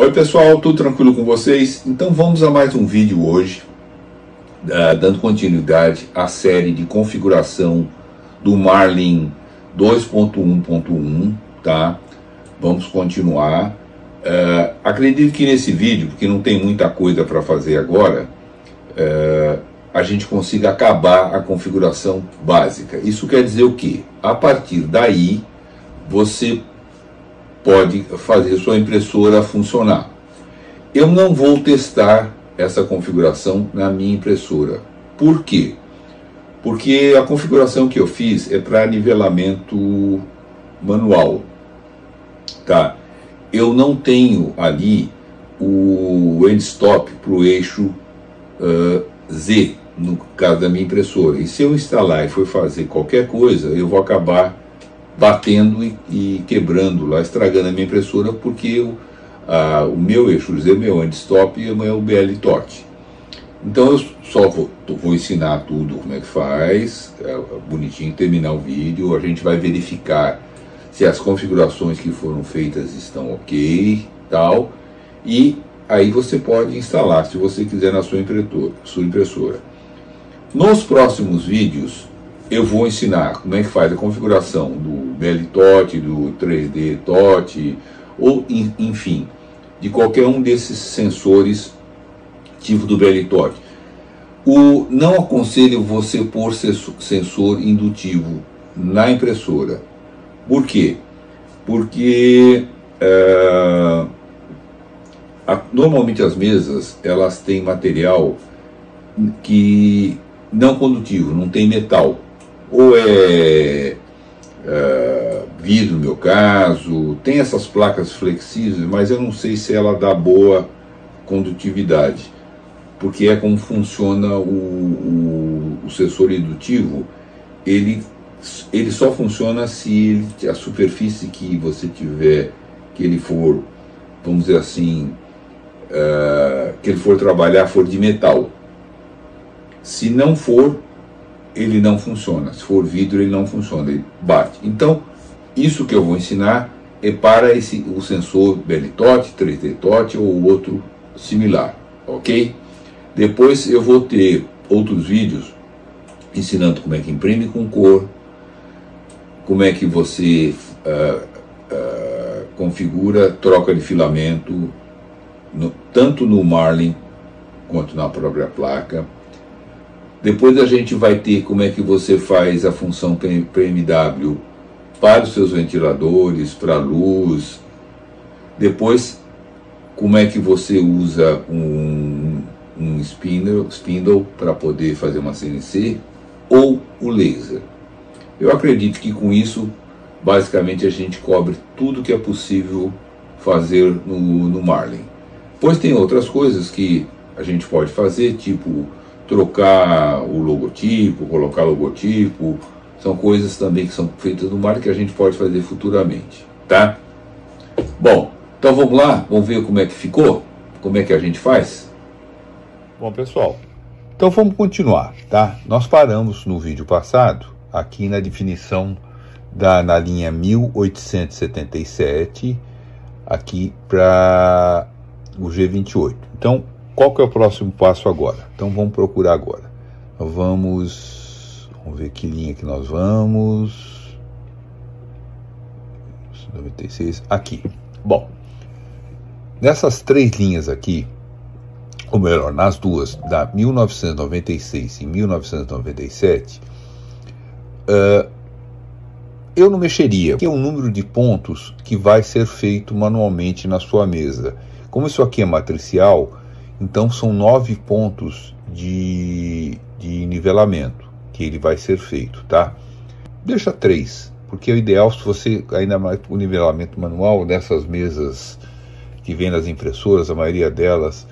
Oi pessoal, tudo tranquilo com vocês? Então vamos a mais um vídeo hoje, dando continuidade à série de configuração do Marlin 2.1.1, tá? Vamos continuar. Acredito que nesse vídeo, porque não tem muita coisa para fazer agora, a gente consiga acabar a configuração básica. Isso quer dizer o quê? A partir daí, você pode fazer sua impressora funcionar. Eu não vou testar essa configuração na minha impressora. Por quê? Porque a configuração que eu fiz é para nivelamento manual, tá? Eu não tenho ali o end stop para o eixo Z, no caso da minha impressora. E se eu instalar e for fazer qualquer coisa, eu vou acabar batendo e quebrando lá, estragando a minha impressora, porque o meu eixo Z, meu end stop, é o BL Torque. Então eu só vou ensinar tudo como é que faz, bonitinho, terminar o vídeo. A gente vai verificar se as configurações que foram feitas estão ok, tal, e aí você pode instalar, se você quiser, na sua impressora. Nos próximos vídeos eu vou ensinar como é que faz a configuração do BL Torque, do 3D Torque, ou enfim, de qualquer um desses sensores tipo do BL Torque. Não aconselho você pôr sensor indutivo na impressora. Por quê? Porque normalmente as mesas elas têm material que não condutivo, não tem metal. Ou vidro, no meu caso, tem essas placas flexíveis, mas eu não sei se ela dá boa condutividade, porque é como funciona o sensor indutivo. Ele só funciona se a superfície que você tiver, que ele for, vamos dizer assim, que ele for trabalhar, for de metal. Se não for, ele não funciona. Se for vidro, ele não funciona, ele bate. Então, isso que eu vou ensinar é para o sensor BL Torque, 3D Torque ou outro similar, ok? Depois eu vou ter outros vídeos ensinando como é que imprime com cor, como é que você configura troca de filamento, tanto no Marlin quanto na própria placa. Depois a gente vai ter como é que você faz a função PMW para os seus ventiladores, para a luz. Depois, como é que você usa um spindle para poder fazer uma CNC, ou o laser. Eu acredito que com isso, basicamente, a gente cobre tudo que é possível fazer no Marlin. Pois tem outras coisas que a gente pode fazer, tipo trocar o logotipo, colocar logotipo. São coisas também que são feitas no Marlin que a gente pode fazer futuramente, tá? Bom, então vamos lá, vamos ver como é que ficou, como é que a gente faz. Bom, pessoal, então vamos continuar, tá? Nós paramos no vídeo passado aqui na definição na linha 1877 aqui para o G28. Então, qual que é o próximo passo agora? Então vamos procurar agora. Vamos ver que linha que nós vamos. 96, aqui. Bom, nessas três linhas aqui, ou melhor, nas duas, da 1996 e 1997, eu não mexeria, porque é um número de pontos que vai ser feito manualmente na sua mesa. Como isso aqui é matricial, então são 9 pontos de nivelamento que ele vai ser feito, tá? Deixa 3, porque é o ideal, se você, ainda mais o nivelamento manual dessas mesas que vem nas impressoras, a maioria delas,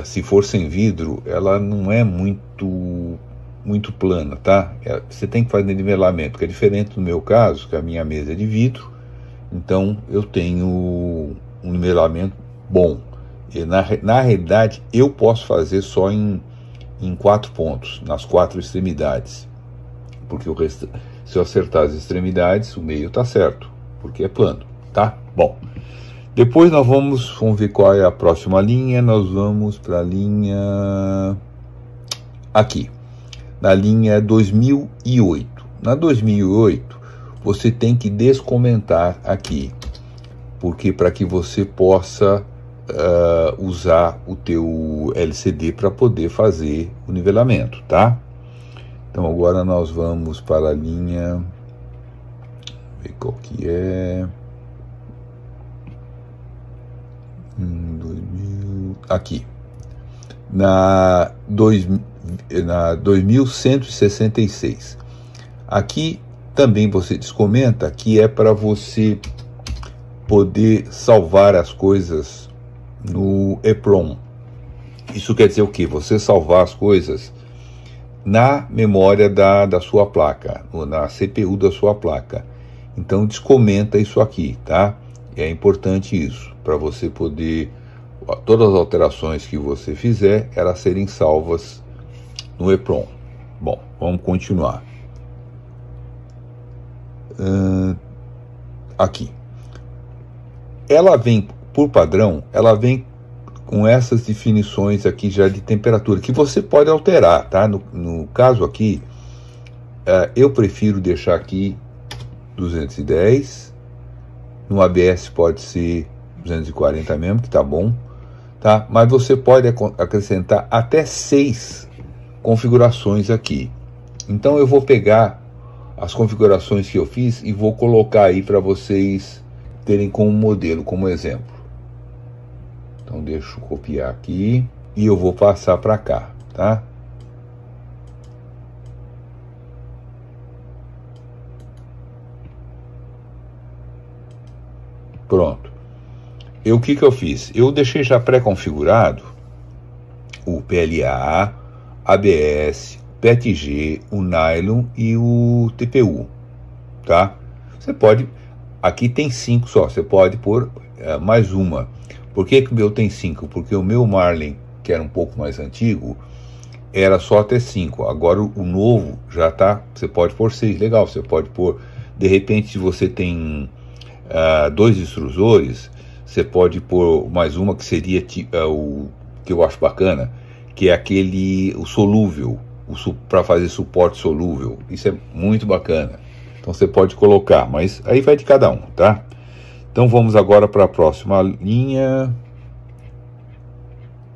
se for sem vidro, ela não é muito plana, tá? Você tem que fazer nivelamento, que é diferente do meu caso, que a minha mesa é de vidro, então eu tenho um nivelamento bom. E na realidade, eu posso fazer só em 4 pontos, nas 4 extremidades, porque o resto, se eu acertar as extremidades, o meio está certo, porque é plano, tá? Bom, Depois nós vamos ver qual é a próxima linha. Nós vamos para a linha aqui, na linha 2008. Na 2008 você tem que descomentar aqui, porque para que você possa usar o teu LCD para poder fazer o nivelamento, tá? Então agora nós vamos para a linha, ver qual que é, 2000, aqui, na 2166. Aqui também você descomenta que é para você poder salvar as coisas no EEPROM. Isso quer dizer o que? Você salvar as coisas na memória da sua placa, na CPU da sua placa. Então descomenta isso aqui, tá? É importante isso, para você poder, todas as alterações que você fizer, elas serem salvas no EEPROM. Bom, vamos continuar. Aqui. Ela vem, por padrão, ela vem com essas definições aqui já de temperatura, que você pode alterar, tá? No caso aqui, eu prefiro deixar aqui 210, no ABS pode ser 240 mesmo, que tá bom, tá? Mas você pode acrescentar até 6 configurações aqui. Então eu vou pegar as configurações que eu fiz e vou colocar aí para vocês terem como modelo, como exemplo. Então deixa eu copiar aqui e eu vou passar para cá, tá? Pronto. O que eu fiz? Eu deixei já pré-configurado o PLA, ABS, PETG, o Nylon e o TPU, tá? Você pode, aqui tem 5 só, você pode pôr mais uma. Por que o meu tem 5? Porque o meu Marlin, que era um pouco mais antigo, era só até 5. Agora o novo já tá, você pode pôr 6, legal, você pode pôr, de repente, se você tem 2 extrusores, você pode pôr mais uma que seria o que eu acho bacana, que é o solúvel, para fazer suporte solúvel. Isso é muito bacana. Então você pode colocar, mas aí vai de cada um, tá? Então vamos agora para a próxima linha.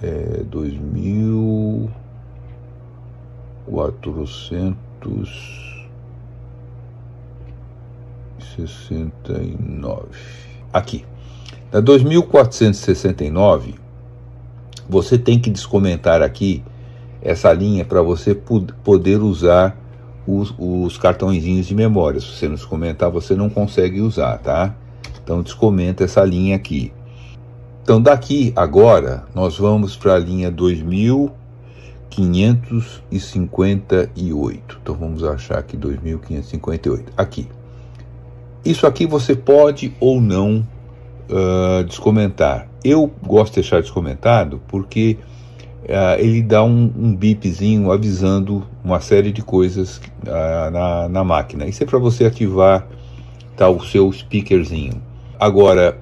2469. Aqui. Na 2469, você tem que descomentar aqui essa linha para você poder usar os cartõezinhos de memória. Se você não descomentar, você não consegue usar, tá? Então descomenta essa linha aqui. Então daqui agora nós vamos para a linha 2558. Então vamos achar aqui 2558. Aqui. Isso aqui você pode ou não descomentar. Eu gosto de deixar descomentado porque ele dá um bipzinho avisando uma série de coisas na máquina. Isso é para você ativar, tá, o seu speakerzinho. Agora,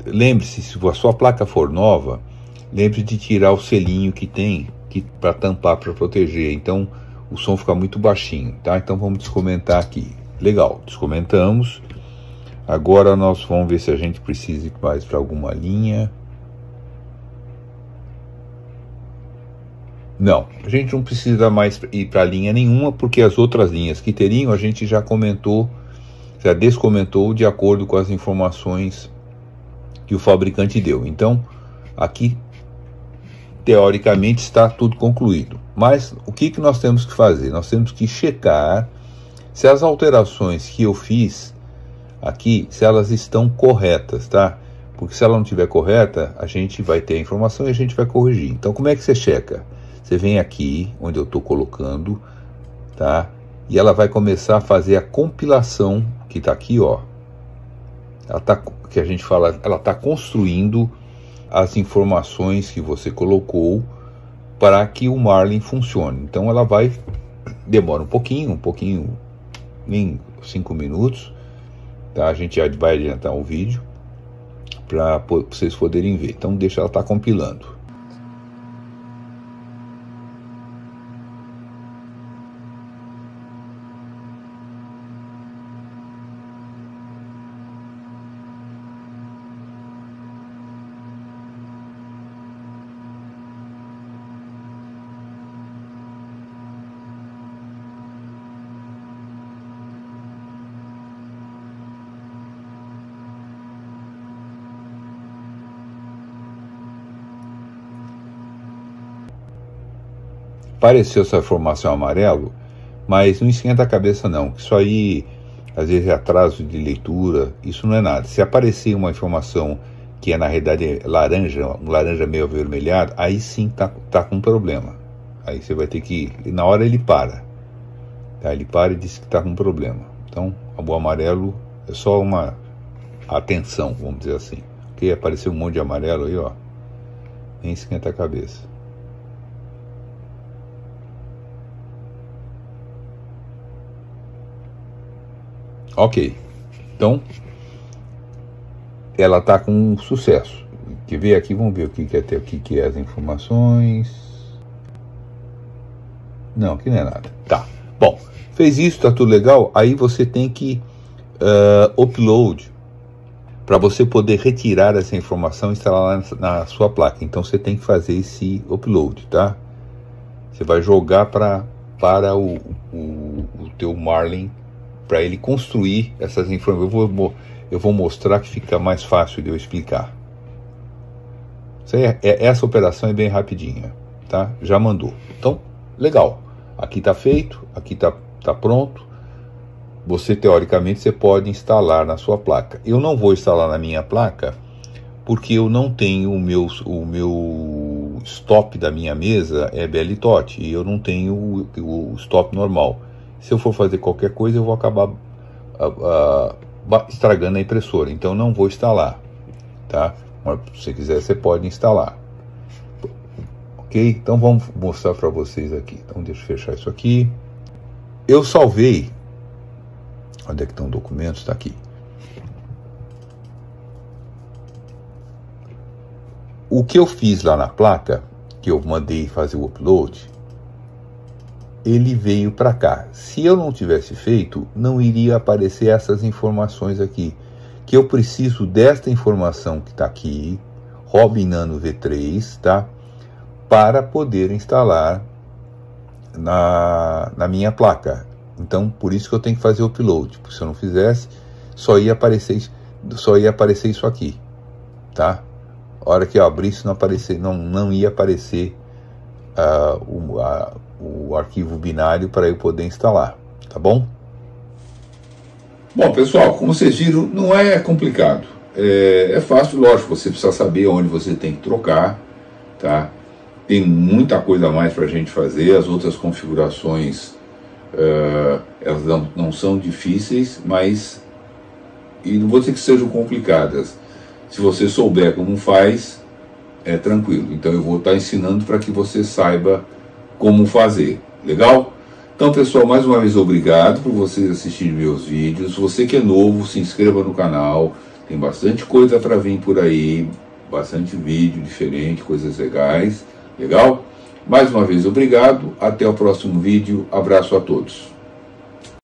lembre-se, se a sua placa for nova, lembre-se de tirar o selinho que tem para tampar, para proteger. Então o som fica muito baixinho, tá? Então vamos descomentar aqui. Legal, descomentamos. Agora nós vamos ver se a gente precisa ir mais para alguma linha. Não, a gente não precisa mais ir para linha nenhuma, porque as outras linhas que teriam a gente já comentou, já descomentou de acordo com as informações que o fabricante deu. Então, aqui, teoricamente, está tudo concluído. Mas o que nós temos que fazer? Nós temos que checar se as alterações que eu fiz aqui, se elas estão corretas, tá? Porque se ela não estiver correta, a gente vai ter a informação e a gente vai corrigir. Então, como é que você checa? Você vem aqui, onde eu estou colocando, tá? E ela vai começar a fazer a compilação, que está aqui, ó. Ela tá, que a gente fala, ela está construindo as informações que você colocou para que o Marlin funcione. Então ela vai, demora um pouquinho, em 5 minutos, tá? A gente já vai adiantar o vídeo, para vocês poderem ver. Então deixa ela estar compilando. Apareceu essa informação amarelo, mas não esquenta a cabeça não, isso aí às vezes é atraso de leitura, isso não é nada. Se aparecer uma informação que é na realidade laranja, um laranja meio avermelhado, aí sim tá com problema. Aí você vai ter que, na hora ele para, tá? Ele para e diz que está com problema. Então o amarelo é só uma atenção, vamos dizer assim. Porque apareceu um monte de amarelo aí, ó, nem esquenta a cabeça. Ok, então ela está com sucesso. Quer ver aqui? Vamos ver o que é ter aqui, que é as informações. Não, aqui não é nada. Tá, bom, fez isso, tá tudo legal. Aí você tem que upload para você poder retirar essa informação e instalar na sua placa. Então você tem que fazer esse upload, tá? Você vai jogar para o teu Marlin, para ele construir essas informações. Eu vou mostrar que fica mais fácil de eu explicar. Essa operação é bem rapidinha, tá? Já mandou. Então, legal. Aqui está feito, aqui tá pronto. Você, teoricamente, você pode instalar na sua placa. Eu não vou instalar na minha placa, porque eu não tenho o meu stop da minha mesa é BLTOT, e eu não tenho o stop normal. Se eu for fazer qualquer coisa, eu vou acabar estragando a impressora. Então não vou instalar, tá? Mas se você quiser, você pode instalar. Ok? Então vamos mostrar para vocês aqui. Então deixa eu fechar isso aqui. Eu salvei. Onde é que estão os documentos? Está aqui. O que eu fiz lá na placa, que eu mandei fazer o upload, ele veio para cá. Se eu não tivesse feito, não iria aparecer essas informações aqui. Que eu preciso desta informação que está aqui, Robin Nano V3, tá? Para poder instalar na minha placa. Então, por isso que eu tenho que fazer o upload. Porque se eu não fizesse, só ia aparecer isso aqui, tá? A hora que eu abrisse, não ia aparecer o arquivo binário para eu poder instalar, tá bom? Bom, pessoal, como vocês viram, não é complicado. É fácil, lógico, você precisa saber onde você tem que trocar, tá? Tem muita coisa a mais para a gente fazer, as outras configurações, elas não são difíceis, mas e não vou dizer que sejam complicadas. Se você souber como faz, é tranquilo. Então eu vou estar ensinando para que você saiba como fazer. Legal? Então, pessoal, mais uma vez obrigado por vocês assistirem meus vídeos. Você que é novo, se inscreva no canal. Tem bastante coisa para vir por aí, bastante vídeo diferente, coisas legais. Legal? Mais uma vez obrigado. Até o próximo vídeo. Abraço a todos.